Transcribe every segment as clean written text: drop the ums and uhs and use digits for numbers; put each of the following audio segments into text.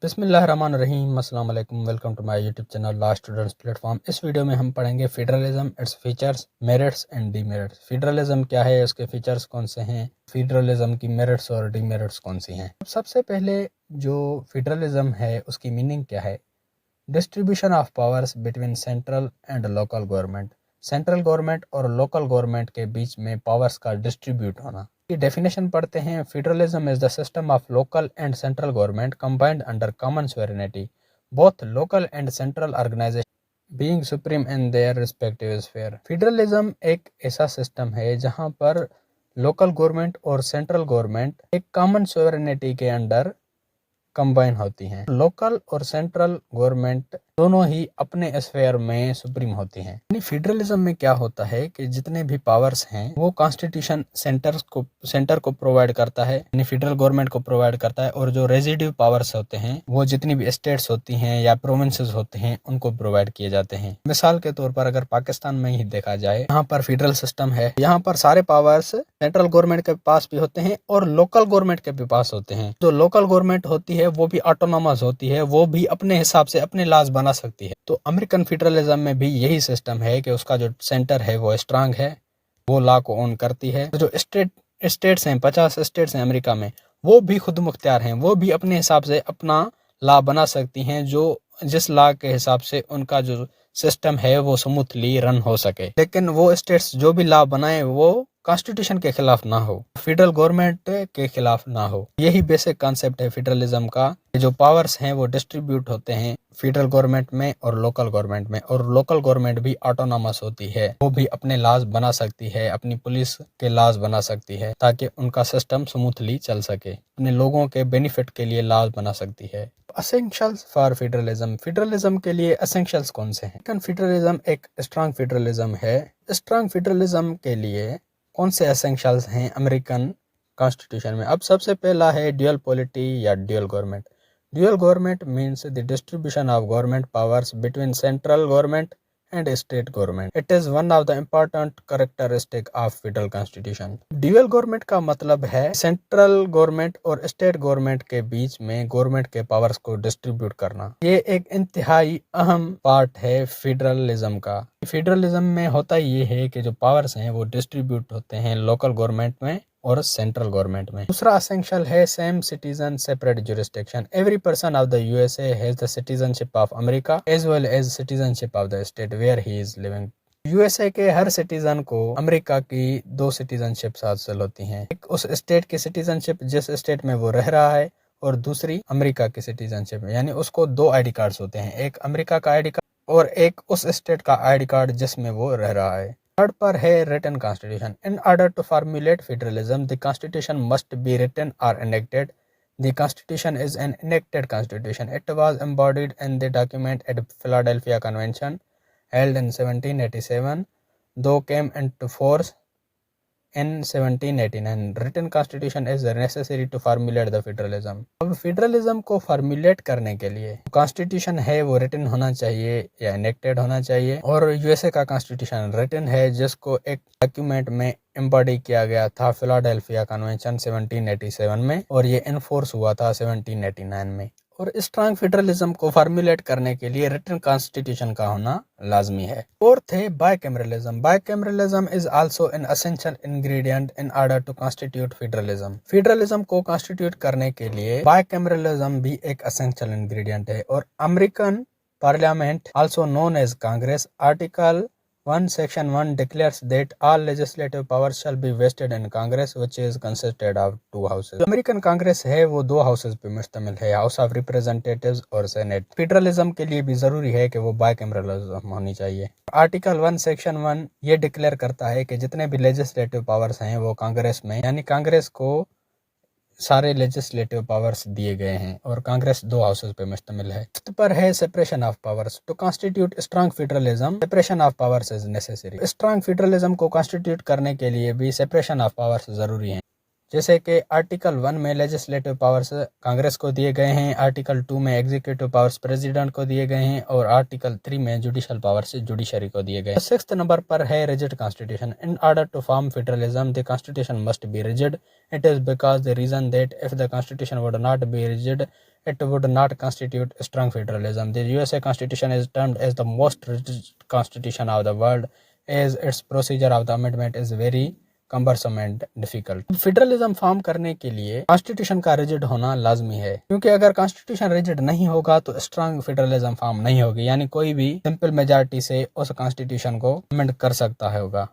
बिस्मिल्लाहिर्रहमानिर्रहीम अस्सलाम वालेकुम। Welcome to my YouTube channel law students platform. इस वीडियो में हम पढ़ेंगे federalism, its features, merits and demerits. Federalism क्या है, उसके फीचर्स कौन से हैं, फेडरलिज्म की मेरिट्स और डीमेरिट्स कौन सी हैं। सबसे पहले जो फेडरलिज्म है उसकी मीनिंग क्या है। Distribution of powers between central and local government. Central government और लोकल गवर्नमेंट के बीच में पावर्स का डिस्ट्रीब्यूट होना। की डेफिनेशन पढ़ते हैं। Federalism is the system of local and central government combined under common sovereignty, both local and central organisation being supreme in their respective sphere. Federalism एक ऐसा सिस्टम है जहां पर लोकल गवर्नमेंट और सेंट्रल गवर्नमेंट एक common sovereignty के under combine होती हैं। लोकल और सेंट्रल गवर्नमेंट दोनों ही अपने स्फीयर में सुप्रीम होती हैं। यानी फेडरलिज्म में क्या होता है कि जितने भी पावर्स हैं वो कॉन्स्टिट्यूशन सेंटर को प्रोवाइड करता है, यानी फेडरल गवर्नमेंट को प्रोवाइड करता है, और जो रेजिडिव पावर्स होते हैं वो जितनी भी स्टेट्स होती हैं या प्रोविंसेस होते हैं उनको प्रोवाइड किए जाते हैं। मिसाल के तौर पर अगर पाकिस्तान में ही देखा जाए, यहाँ पर फेडरल सिस्टम है, यहाँ पर सारे पावर्स सेंट्रल गवर्नमेंट के पास भी होते हैं और लोकल गवर्नमेंट के भी पास होते हैं। जो लोकल गवर्नमेंट होती है वो भी ऑटोनोमस होती है, वो भी अपने हिसाब से अपने लॉज बना सकती है। तो अमेरिकन फेडरलिज्म में भी यही सिस्टम है कि उसका जो सेंटर है वो स्ट्रांग है, वो लॉ को ओन करती है। जो स्टेट्स हैं, 50 स्टेट्स हैं अमेरिका में, वो भी खुद मुख्तियार हैं, वो भी अपने हिसाब से अपना लॉ बना सकती हैं, जो जिस लॉ के हिसाब से उनका जो सिस्टम है वो स्मूथली रन हो सके। लेकिन वो स्टेट्स जो भी लॉ बनाए वो कॉन्स्टिट्यूशन के खिलाफ ना हो, फेडरल गवर्नमेंट के खिलाफ ना हो। यही बेसिक कॉन्सेप्ट है फेडरलिज्म का। जो पावर्स हैं वो डिस्ट्रीब्यूट होते हैं फेडरल गवर्नमेंट में और लोकल गवर्नमेंट में, और लोकल गवर्नमेंट भी ऑटोनोमस होती है, वो भी अपने लॉज बना सकती है, अपनी पुलिस के लॉज बना सकती है ताकि उनका सिस्टम स्मूथली चल सके, अपने लोगों के बेनिफिट के लिए लॉज बना सकती है। Essentials for federalism. फेडरलिज्म के लिए एसेंशियल्स कौन से हैं। फेडरलिज्म एक स्ट्रांग फेडरलिज्म है। स्ट्रांग फेडरलिज्म के लिए कौन से एसेंशियल्स हैं अमेरिकन कॉन्स्टिट्यूशन में। अब सबसे पहला है ड्यूअल पॉलिटी या dual government. Dual government means the distribution of government powers between central government and state government. It is one of the important characteristic of federal constitution. Dual government का मतलब है central government और state government के बीच में government के powers को distribute करना। ये एक इंतहाई अहम पार्ट है फेडरलिज्म का। फेडरलिज्म में होता ये है कि जो पावर्स हैं वो डिस्ट्रीब्यूट होते हैं लोकल गवर्नमेंट में और सेंट्रल गवर्नमेंट में। दूसरा एसेंशियल है same citizen separate jurisdiction. Every person of the USA has the citizenship of America as well as citizenship of the state where he is living. USA के हर citizen को America की 2 citizenship हासिल होती हैं। एक उस स्टेट की सिटीजनशिप जिस स्टेट में वो रह रहा है, और दूसरी अमेरिका की सिटीजनशिप, यानी उसको 2 आईडी कार्ड्स होते हैं, एक अमेरिका का आईडी कार्ड और एक उस स्टेट का आईडी कार्ड जिसमें वो रह रहा है। थर्ड पर है written constitution. In order to formulate federalism the constitution must be written और enacted. The Constitution is an enacted constitution. It was embodied in the document at Philadelphia Convention held in 1787, though came into force in 1789. Written constitution is necessary to formulate the federalism. अब federalism को formulate करने के लिए constitution है वो written होना चाहिए या इनेक्टेड होना चाहिए, और यूएसए का कॉन्स्टिट्यूशन रिटन है जिसको एक डॉक्यूमेंट में एम्बॉडी किया गया था फिलाडेल्फिया कन्वेंशन 1787 में, और ये इनफोर्स हुआ था 1789 में। और स्ट्रांग फेडरलिज्म को फॉर्मुलेट करने के लिए रिटन कॉन्स्टिट्यूशन का होना लाजमी है। फोर्थ है bicameralism. Bicameralism is also an essential ingredient in order to constitute federalism. Federalism को कॉन्स्टिट्यूट करने के लिए बायकैमरलिज्म भी एक एसेंशियल इंग्रेडिएंट है। और American parliament also known as Congress, article 1 Section 1 declares that all legislative powers shall be vested in Congress, which is consisted of 2 houses. American Congress है वो 2 हाउसेज पे मुश्तमिल है, हाउस ऑफ रिप्रेजेंटेटिव्स और सेनेट। फेडरलिज्म के लिए भी जरूरी है कि वो बायकैमरलिज्म होनी चाहिए। आर्टिकल 1 Section 1 ये डिक्लेयर करता है कि जितने भी लेजिस्लेटिव पावर्स हैं वो कांग्रेस में, यानी कांग्रेस को सारे लेजिस्लेटिव पावर्स दिए गए हैं, और कांग्रेस 2 हाउसेज पे मुश्तमिल है। फिफ्थ पर है separation of powers. To constitute strong federalism separation of powers is necessary. Strong federalism को कॉन्स्टिट्यूट करने के लिए भी सेपरेशन ऑफ पावर्स जरूरी है। जैसे कि आर्टिकल 1 में लेजिस्लेटिव पावर्स कांग्रेस को दिए गए हैं, आर्टिकल 2 में एग्जीक्यूटिव पावर्स प्रेसिडेंट को दिए गए हैं, और आर्टिकल 3 में जुडिशल पावर्स जुडिशरी को दिए गए हैं। 6th नंबर पर है rigid constitution. In order to form federalism the constitution must be rigid. It is because the reason that if the constitution would not be rigid, it would not constitute strong federalism. The USA Constitution is termed as the most rigid constitution of the world, as its procedure of the amendment is very cumbersome and difficult. Federalism form करने के लिए constitution का rigid होना लाजमी है, क्योंकि अगर constitution rigid नहीं होगा तो स्ट्रांग फेडरलिज्म फॉर्म नहीं होगी, यानी कोई भी सिंपल मेजॉरिटी से उस कॉन्स्टिट्यूशन को अमेंड कर सकता होगा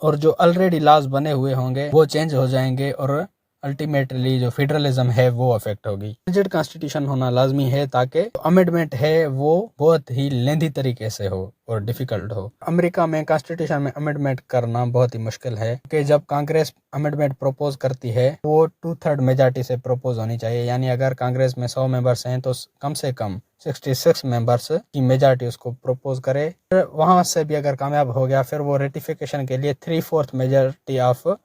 और जो ऑलरेडी लॉज बने हुए होंगे वो चेंज हो जाएंगे और अल्टीमेटली जो फेडरलिज्म है वो अफेक्ट होगी। रिजिड कॉन्स्टिट्यूशन होना लाजमी है ताकि अमेंडमेंट है वो बहुत ही लेंथी तरीके से हो और डिफिकल्ट हो। अमेरिका में कॉन्स्टिट्यूशन में अमेंडमेंट करना बहुत ही मुश्किल है कि जब कांग्रेस अमेंडमेंट प्रोपोज करती है वो 2/3 मेजॉरिटी से प्रोपोज होनी चाहिए, यानी अगर कांग्रेस में 100 मेंबर्स हैं तो कम से कम 66 मेंबर्स की मेजॉरिटी उसको प्रोपोज करे। फिर वहां से भी अगर कामयाब हो गया फिर वो रेटिफिकेशन के लिए 3/4 मेजॉरिटी ऑफ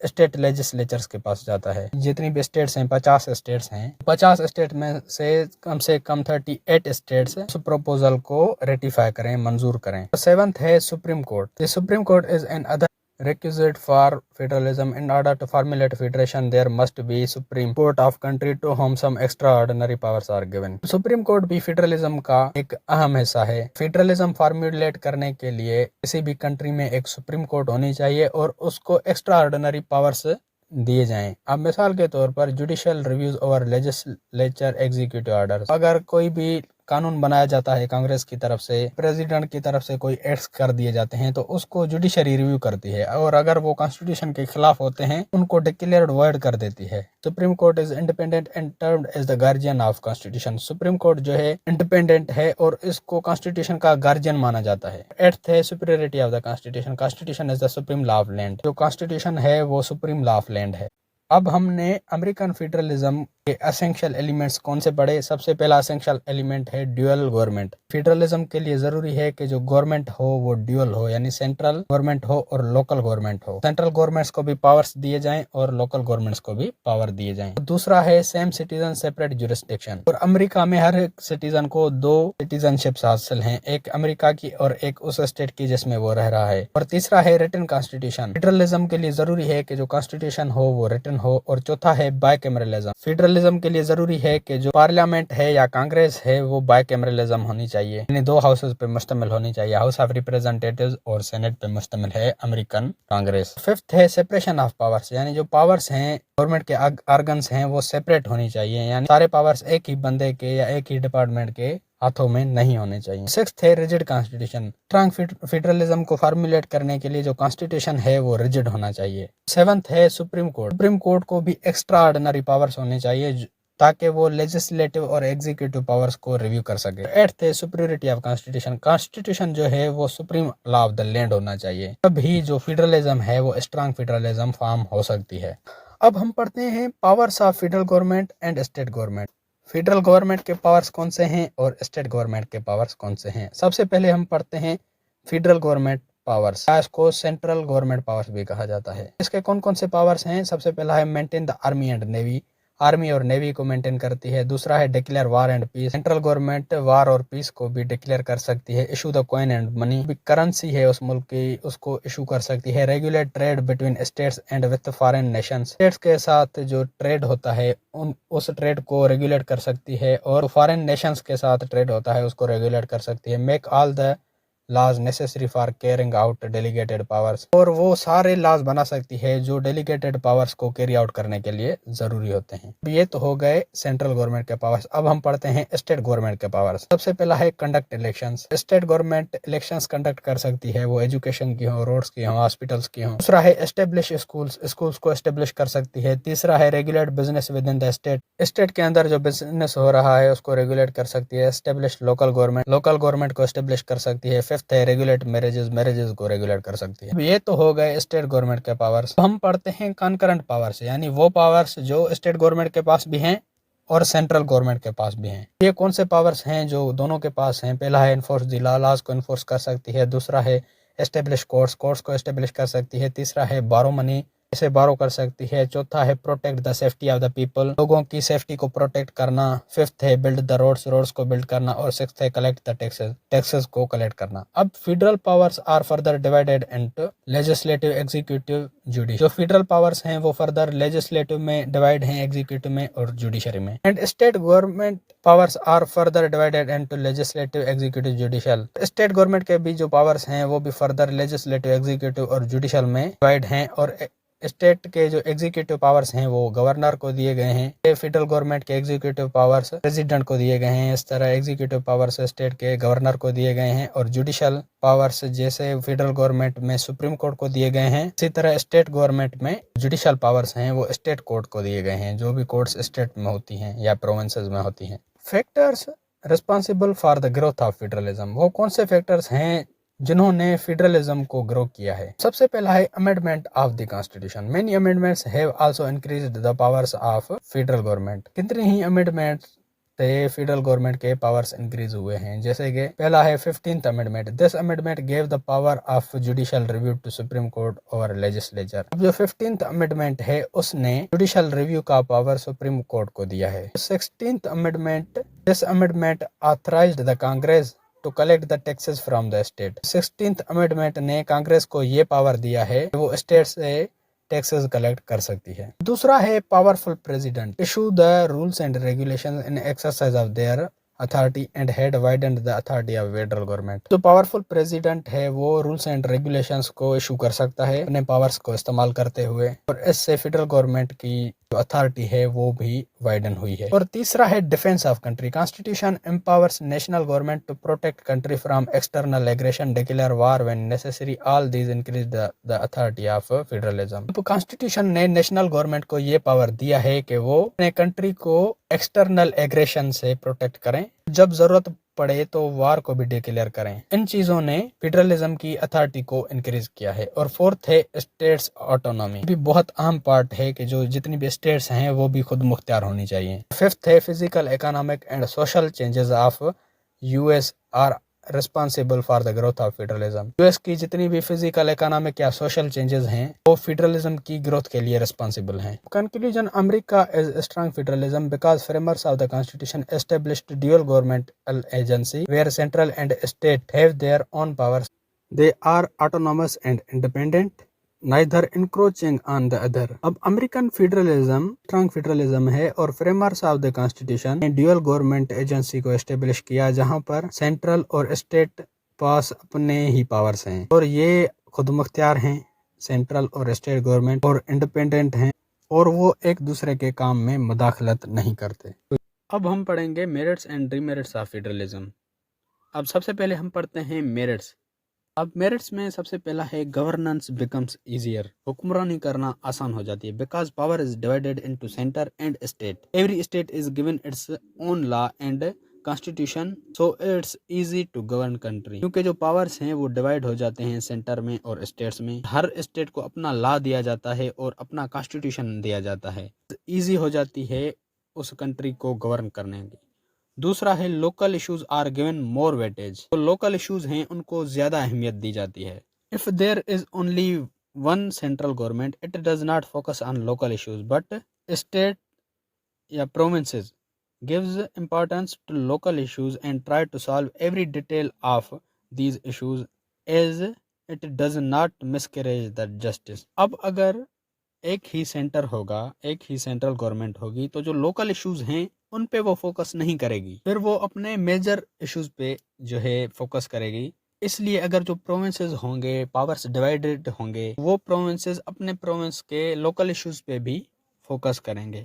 स्टेट लेजिस्लेचर्स के पास जाता है। जितनी भी स्टेट्स हैं 50 स्टेट्स हैं, 50 स्टेट में से कम 38 स्टेट्स उस प्रपोजल को रेटिफाई करें, मंजूर करें। 7th है Supreme court. The supreme Court is an other requisite for federalism. In order to formulate federation, there must be Supreme Court of country to whom some extraordinary powers are given. Supreme court भी federalism का एक अहम हिस्सा है। Federalism formulate करने के लिए किसी भी कंट्री में एक सुप्रीम कोर्ट होनी चाहिए और उसको एक्स्ट्रा ऑर्डिनरी पावर्स दिए जाएं। अब मिसाल के तौर पर judicial reviews over legislature executive orders. अगर कोई भी कानून बनाया जाता है कांग्रेस की तरफ से, प्रेसिडेंट की तरफ से कोई एक्ट्स कर दिए जाते हैं तो उसको जुडिशरी रिव्यू करती है और अगर वो कॉन्स्टिट्यूशन के खिलाफ होते हैं उनको डिक्लेयर्ड वॉइड कर देती है। Supreme Court is independent and termed as the guardian of constitution. Supreme Court जो है इंडिपेंडेंट है और इसको कॉन्स्टिट्यूशन का गार्जियन माना जाता है। 8th है superiority of the constitution. Constitution is the supreme law of land. जो कॉन्स्टिट्यूशन है वो सुप्रीम लॉ ऑफ लैंड है। अब हमने अमेरिकन फेडरलिज्म के एसेंशियल एलिमेंट्स कौन से पढ़े। सबसे पहला एसेंशियल एलिमेंट है ड्यूअल गवर्नमेंट। फेडरलिज्म के लिए जरूरी है कि जो गवर्नमेंट हो वो ड्यूअल हो, यानी सेंट्रल गवर्नमेंट हो और लोकल गवर्नमेंट हो। सेंट्रल गवर्नमेंट्स को भी पावर्स दिए जाएं और लोकल गवर्नमेंट्स को भी पावर दिए जाएं। दूसरा है सेम सिटीजन सेपरेट जुरिस्डिक्शन। और अमेरिका में हर एक सिटीजन को 2 सिटीजनशिप्स हासिल हैं, एक अमेरिका की और एक उस स्टेट की जिसमें वो रह रहा है। और तीसरा है रिटन कॉन्स्टिट्यूशन। फेडरलिज्म के लिए जरूरी है कि जो कॉन्स्टिट्यूशन हो वो रिटन हो। और चौथा है बायकैमरलिज्म। फेडरलिज्म के लिए जरूरी है कि जो पार्लियामेंट है या कांग्रेस है वो बायकैमरलिज्म होनी चाहिए, यानी 2 हाउसेस पे मुश्तमिल होनी चाहिए। हाउस ऑफ रिप्रेजेंटेटिव्स और सेनेट पे मुश्तमिल है अमेरिकन कांग्रेस। 5th है सेपरेशन ऑफ पावर्स, यानी जो पावर्स हैं गवर्नमेंट के ऑर्गन्स हैं वो सेपरेट होनी चाहिए, यानी सारे पावर्स एक ही बंदे के या एक ही डिपार्टमेंट के हाथों में नहीं होने चाहिए। 6th है रिजिड कॉन्स्टिट्यूशन। स्ट्रांग फेडरलिज्म को फॉर्मुलेट करने के लिए जो कॉन्स्टिट्यूशन है वो रिजिड होना चाहिए। 7th है सुप्रीम कोर्ट। सुप्रीम कोर्ट को भी एक्स्ट्रा ऑर्डिनरी पावर्स होने चाहिए ताकि वो लेजिस्लेटिव और एग्जीक्यूटिव पावर्स को रिव्यू कर सके। 8th है सुपीरियरिटी ऑफ कॉन्स्टिट्यूशन। कॉन्स्टिट्यूशन जो है वो supreme law of the land होना चाहिए, तभी जो फेडरलिज्म है वो स्ट्रांग फेडरलिज्म फॉर्म हो सकती है। अब हम पढ़ते हैं powers of federal government and state government. Federal government के पावर्स कौन से हैं और स्टेट गवर्नमेंट के पावर्स कौन से हैं। सबसे पहले हम पढ़ते हैं फेडरल गवर्नमेंट पावर्स, इसको सेंट्रल गवर्नमेंट पावर्स भी कहा जाता है। इसके कौन कौन से पावर्स हैं। सबसे पहला है maintain the army and navy. Army और नेवी को मेंटेन करती है। दूसरा है declare war and peace. Central government war और पीस को भी डिक्लेयर कर सकती है। Issue the coin and money, currency है उस मुल्क की उसको इशू कर सकती है। Regulate trade between states and with foreign nations, states के साथ जो ट्रेड होता है उस ट्रेड को रेगुलेट कर सकती है और फॉरेन नेशंस के साथ ट्रेड होता है उसको रेगुलेट कर सकती है। Make all the laws necessary for carrying out delegated powers, और वो सारे लॉज बना सकती है जो डेलीगेटेड पावर्स को कैरी आउट करने के लिए जरूरी होते हैं। ये तो हो गए सेंट्रल गवर्नमेंट के पावर्स। अब हम पढ़ते हैं स्टेट गवर्नमेंट के पावर्स। सबसे पहला है conduct elections. State government elections conduct कर सकती है, वो एजुकेशन की हो, रोड्स की हो, हॉस्पिटल्स की हो। दूसरा है एस्टेब्लिश स्कूल्स, स्कूल्स को एस्टेब्लिश कर सकती है। तीसरा है regulate business with in the state, state के अंदर जो बिजनेस हो रहा है उसको रेगुलेट कर सकती है। Establish local government, local government को एस्टेब्लिश कर सकती है। फिफ्थ है रेगुलेट मैरिजेस, मैरिजेस को रेगुलेट कर सकती है। ये तो हो गए स्टेट गवर्नमेंट के पावर्स। हम पढ़ते हैं कॉन्करेंट पावर्स, यानी वो पावर्स जो स्टेट गवर्नमेंट के पास भी हैं और सेंट्रल गवर्नमेंट के पास भी हैं। ये कौन से पावर्स हैं जो दोनों के पास हैं। पहला है इन्फोर्स द लॉ, लॉज को इन्फोर्स कर सकती है। दूसरा है एस्टेब्लिश कोर्ट्स, कोर्ट्स को एस्टेब्लिश कर सकती है। तीसरा है बारो मनी, इसे बारो कर सकती है। चौथा है protect the safety of the people, लोगों की सेफ्टी को प्रोटेक्ट करना। फिफ्थ है बिल्ड द रोड्स, रोड्स को बिल्ड करना। और सिक्स्थ है कलेक्ट द टैक्सेस, टैक्सेस को कलेक्ट करना। अब federal powers are further divided into legislative, executive, judiciary. जो फेडरल पावर्स हैं वो फर्दर लेजिस्लेटिव में डिवाइड हैं, एग्जीक्यूटिव में और जुडिशरी में। And state government powers are further divided into legislative, executive, judicial. State government के भी जो पावर्स हैं वो भी फर्दर लेजिस्लेटिव, एग्जीक्यूटिव और जुडिशियल में डिवाइड हैं। और स्टेट के जो एग्जीक्यूटिव पावर्स हैं वो गवर्नर को दिए गए हैं। फेडरल गवर्नमेंट के एग्जीक्यूटिव पावर्स प्रेसिडेंट को दिए गए हैं। इस तरह एग्जीक्यूटिव पावर्स स्टेट के गवर्नर को दिए गए हैं। और जुडिशियल पावर्स जैसे फेडरल गवर्नमेंट में सुप्रीम कोर्ट को दिए गए हैं, इसी तरह स्टेट गवर्नमेंट में जुडिशियल पावर्स हैं वो स्टेट कोर्ट को दिए गए हैं, जो भी कोर्ट्स स्टेट में होती हैं या प्रोविंसेस में होती हैं। Factors responsible for the growth of federalism, वो कौन से फैक्टर्स हैं जिन्होंने फेडरलिज्म को ग्रो किया है? सबसे पहला है amendment of the constitution. Many amendments have also increased the powers of federal government. कितने ही अमेंडमेंट्स से फेडरल गवर्नमेंट के पावर्स इंक्रीज हुए हैं, जैसे कि पहला है 15th amendment. This amendment gave the power of judicial review to Supreme Court और लेजिस्लेचर। अब जो 15th अमेंडमेंट है उसने जुडिशियल रिव्यू का पावर सुप्रीम कोर्ट को दिया है। 16th amendment, this amendment authorised the Congress to collect the taxes from the state. 16th amendment ने कांग्रेस को ये पावर दिया है कि वो स्टेट से टैक्सेस कलेक्ट कर सकती है। दूसरा है powerful president issue the rules and regulations in exercise of their authority and had widened the authority of federal government. जो पावरफुल प्रेसिडेंट है वो रूल्स एंड रेगुलेशंस को इशू कर सकता है अपने पावर्स को इस्तेमाल करते हुए, और इससे फेडरल गवर्नमेंट की जो अथॉरिटी है वो भी वाइडन हुई है। और तीसरा है defence of country. Constitution empowers national government to protect country from external aggression, declare war when necessary, all these increase the authority of federalism. Constitution ने नेशनल गवर्नमेंट को ये पावर दिया है कि वो अपने कंट्री को एक्सटर्नल एग्रेशन से प्रोटेक्ट करें, जब जरूरत पड़े तो वार को भी डिक्लेयर करें। इन चीजों ने फेडरलिज्म की अथॉरिटी को इंक्रीज किया है। और फोर्थ है स्टेट्स ऑटोनॉमी, भी बहुत अहम पार्ट है कि जो जितनी भी स्टेट्स हैं वो भी खुद मुख्तियार होनी चाहिए। फिफ्थ है physical, economic and social changes of US are responsible for the growth of federalism. US की जितनी भी फिजिकल, इकोनॉमिक या सोशल चेंजेस हैं वो फेडरलिज्म की ग्रोथ के लिए रिस्पॉन्सिबल हैं। Conclusion, America is strong federalism because framers of the constitution established dual governmental agency where central and state have their own powers. They are autonomous and independent, neither encroaching on the other। अब American federalism strong federalism है और framers of the constitution ने dual government agency को establish किया, जहां पर central और state पास अपने ही पावर्स हैं और ये खुद मुख्तियार हैं, सेंट्रल और स्टेट गवर्नमेंट, और इंडिपेंडेंट हैं और वो एक दूसरे के काम में मुदाखलत नहीं करते। अब हम पढ़ेंगे merits and demerits of federalism. अब सबसे पहले हम पढ़ते हैं मेरिट्स। अब मेरिट्स में सबसे पहला है गवर्नेंस बिकम्स इजियर, हुक्मरानी करना आसान हो जाती है। Because power is divided into centre and state, every state is given its own law and constitution, so it's easy to govern country. क्योंकि जो पावर्स हैं वो डिवाइड हो जाते हैं सेंटर में और स्टेट्स में, हर स्टेट को अपना लॉ दिया जाता है और अपना कॉन्स्टिट्यूशन दिया जाता है, ईजी हो जाती है उस कंट्री को गवर्न करने की। दूसरा है local issues are given more weightage, तो लोकल इश्यूज हैं उनको ज्यादा अहमियत दी जाती है। If there is only one central government it does not focus on local issues, but state या provinces gives importance to local issues and try to solve every detail of these issues as it does not miscarriage the justice. अब अगर एक ही centre होगा, एक ही central government होगी, तो जो local issues हैं उन पे वो फोकस नहीं करेगी, फिर वो अपने मेजर इश्यूज पे जो है फोकस करेगी। इसलिए अगर जो प्रोविंसेस होंगे, पावर्स डिवाइडेड होंगे, वो प्रोविंसेस अपने प्रोविंस के लोकल इश्यूज पे भी फोकस करेंगे।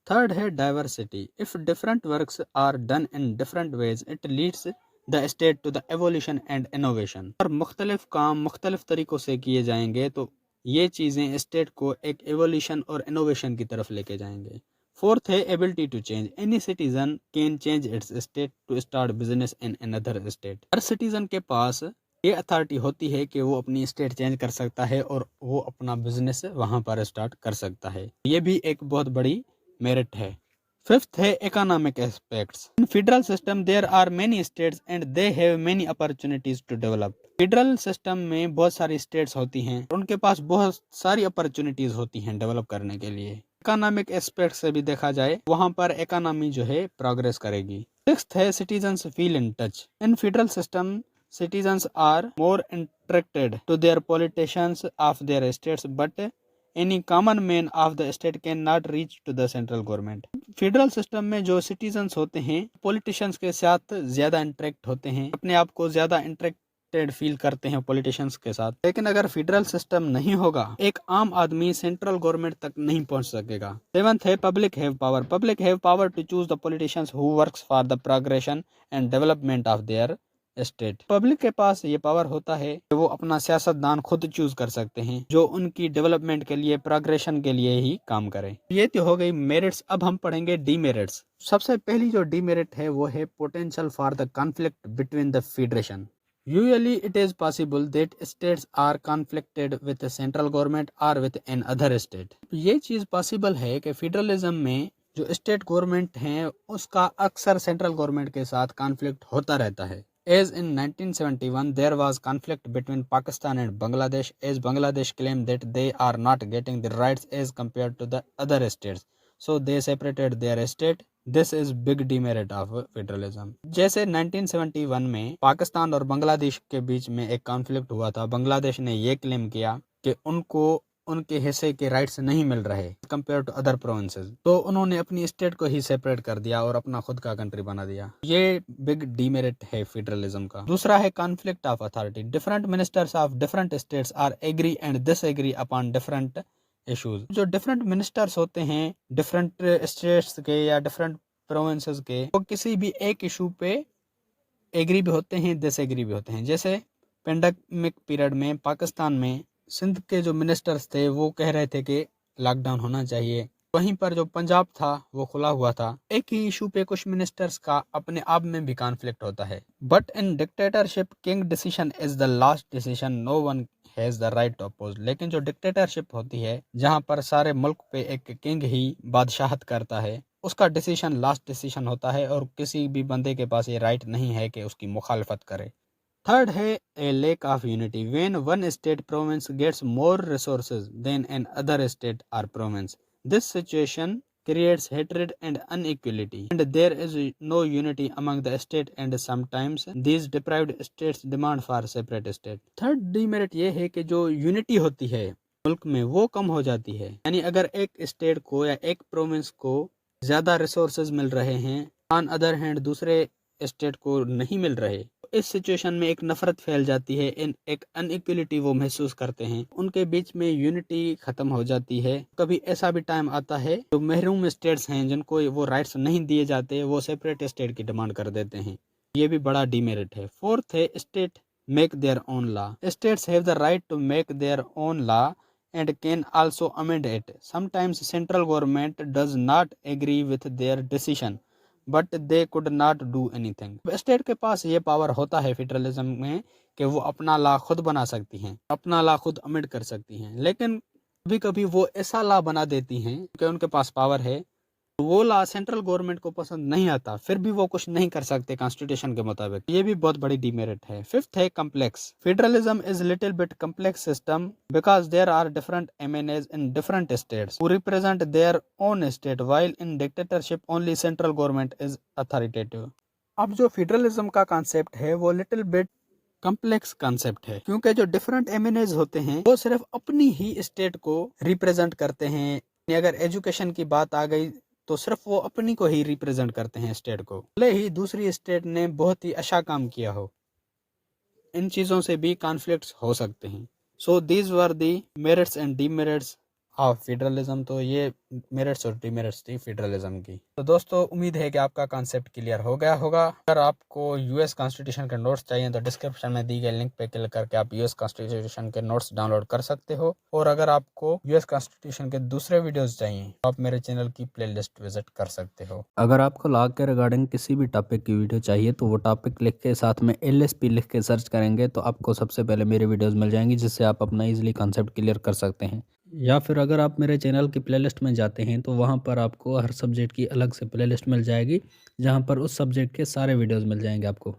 थर्ड है diversity, if different works are done in different ways it leads the state to the evolution and innovation. और मुख्तलिफ काम मुख्तलिफ तरीकों से किए जाएंगे तो ये चीज़ें स्टेट को एक एवोल्यूशन और इनोवेशन की तरफ लेके जाएंगे। फोर्थ है ability to change, any citizen can change its state to start business in another state. हर सिटीजन के पास ये अथॉरिटी होती है कि वो अपनी स्टेट चेंज कर सकता है और वो अपना बिजनेस वहाँ पर स्टार्ट कर सकता है। ये भी एक बहुत बड़ी मेरिट है। फिफ्थ है economic aspects, in federal system there are many states and they have many opportunities to develop. Federal system में बहुत सारी स्टेट्स होती हैं, उनके पास बहुत सारी अपॉर्चुनिटीज होती हैं डेवलप करने के लिए। इकोनॉमिक एस्पेक्ट से भी देखा जाए, वहां पर इकोनॉमी जो है प्रोग्रेस करेगी। सिक्स्थ है citizens feel in touch. In federal system citizens are more attracted to their politicians of their states, but any common man of the state cannot reach to the central government. Federal system में जो citizens होते हैं politicians के साथ ज्यादा interact होते हैं, अपने आप को ज्यादा इंटरेक्टेड फील करते हैं पॉलिटिशियंस के साथ। लेकिन अगर फेडरल सिस्टम नहीं होगा, एक आम आदमी सेंट्रल गवर्नमेंट तक नहीं पहुंच सकेगा। सेवंथ है public have power. Public have power to choose the politicians who works for the progression and development of their state. Public के पास ये पावर होता है कि वो अपना सियासतदान खुद चूज कर सकते हैं, जो उनकी डेवलपमेंट के लिए, प्रोग्रेशन के लिए ही काम करे। ये तो हो गई मेरिट्स। अब हम पढ़ेंगे डीमेरिट्स। सबसे पहली जो डीमेरिट है वो है potential for the conflict between the federation. Usually it is possible that states are conflicted with the central government or with an other state. ये चीज पॉसिबल है कि फेडरलिज्म में जो स्टेट गवर्नमेंट हैं उसका अक्सर सेंट्रल गवर्नमेंट के साथ कॉन्फ्लिक्ट होता रहता है। As in 1971, there was conflict between Pakistan and Bangladesh, as Bangladesh claimed that they are not getting the rights as compared to the other states, so they separated their state. This is big demerit of federalism. जैसे 1971 में पाकिस्तान और बांग्लादेश के बीच में एक conflict हुआ था। बांग्लादेश ने ये क्लेम किया कि उनको उनके हिस्से के राइट्स नहीं मिल रहे कंपेयर टू अदर प्रोविंसेस, तो उन्होंने अपनी स्टेट को ही सेपरेट कर दिया और अपना खुद का कंट्री बना दिया। ये बिग डीमेरिट है फेडरलिज्म का। दूसरा है conflict of authority. Different ministers of different states are agree and disagree upon different issues. जो डिफरेंट मिनिस्टर्स होते हैं डिफरेंट स्टेट्स के या डिफरेंट प्रोविंसेस के, वो किसी भी एक इशू पे एग्री भी होते हैं, डिसएग्री भी होते हैं। जैसे पेंडेमिक पीरियड में पाकिस्तान में सिंध के जो मिनिस्टर्स थे वो कह रहे थे कि लॉकडाउन होना चाहिए, वहीं पर जो पंजाब था वो खुला हुआ था। एक ही इशू पे कुछ मिनिस्टर्स का अपने आप में भी कॉन्फ्लिक्ट होता है। But in dictatorship king decision is the last decision, no one has the right to oppose. लेकिन जो डिक्टेटरशिप होती है जहाँ पर सारे मुल्क पे एक किंग ही बादशाहत करता है, उसका डिसीजन लास्ट डिसीजन होता है और किसी भी बंदे के पास ये राइट नहीं है कि उसकी मुखालफत करे। थर्ड है a lack of unity. When one state province gets more resources than an other state और province, this situation creates hatred and inequality, and there is no unity among the state, and sometimes these deprived states demand for separate state. Third demerit ये है कि जो unity होती है मुल्क में वो कम हो जाती है। यानी अगर एक स्टेट को या एक प्रोविंस को ज्यादा रिसोर्सेज मिल रहे हैं, ऑन अदर हैंड दूसरे स्टेट को नहीं मिल रहे, इस सिचुएशन में एक नफरत फैल जाती है, एक अनइक्वलिटी वो महसूस करते हैं, उनके बीच में यूनिटी खत्म हो जाती है। कभी ऐसा भी टाइम आता है जो महरूम स्टेट्स हैं जिनको वो राइट्स नहीं दिए जाते, वो सेपरेट स्टेट की डिमांड कर देते हैं। ये भी बड़ा डीमेरिट है। फोर्थ है state make their own law. States have the right to make their own law and can also amend it. Sometimes central government does not agree with their decision, but they could not do anything. State के पास ये power होता है federalism में कि वो अपना law खुद बना सकती हैं, अपना लॉ खुद अमेंड कर सकती हैं। लेकिन कभी कभी वो ऐसा लॉ बना देती हैं कि उनके पास पावर है, वो लॉ सेंट्रल गवर्नमेंट को पसंद नहीं आता, फिर भी वो कुछ नहीं कर सकते कॉन्स्टिट्यूशन के मुताबिक। ये भी बहुत बड़ी डीमेरिट है। फिफ्थ है complex. Federalism is little bit complex system because there are different MNAs in different states who represent their own state, while in dictatorship only central government is authoritative. अब जो फेडरलिज्म का concept है वो little bit complex concept है, क्योंकि जो different MNAs होते हैं वो सिर्फ अपनी ही स्टेट को रिप्रेजेंट करते हैं। अगर एजुकेशन की बात आ गई तो सिर्फ वो अपनी को ही रिप्रेजेंट करते हैं स्टेट को, भले ही दूसरी स्टेट ने बहुत ही अच्छा काम किया हो। इन चीज़ों से भी कॉन्फ्लिक्ट्स हो सकते हैं। So these were the merits and demerits of federalism. तो ये मेरिट्स और डीमेरिट्स थी फेडरलिज्म की। तो दोस्तों उम्मीद है कि आपका कॉन्सेप्ट क्लियर हो गया होगा। अगर आपको यूएस कॉन्स्टिट्यूशन के नोट्स चाहिए तो डिस्क्रिप्शन में दी गई लिंक पे क्लिक करके आप यूएस कॉन्स्टिट्यूशन के नोट्स डाउनलोड कर सकते हो। और अगर आपको यूएस कॉन्स्टिट्यूशन के दूसरे वीडियोस चाहिए तो आप मेरे चैनल की प्लेलिस्ट विजिट कर सकते हो। अगर आपको लॉ के रिगार्डिंग किसी भी टॉपिक की वीडियो चाहिए तो वो टॉपिक लिख के साथ में LSP लिख के सर्च करेंगे तो आपको सबसे पहले मेरे वीडियोस मिल जाएंगी, जिससे आप अपना इजीली कॉन्सेप्ट क्लियर कर सकते हैं। या फिर अगर आप मेरे चैनल की प्लेलिस्ट में जाते हैं तो वहाँ पर आपको हर सब्जेक्ट की अलग से प्लेलिस्ट मिल जाएगी, जहाँ पर उस सब्जेक्ट के सारे वीडियोस मिल जाएंगे आपको।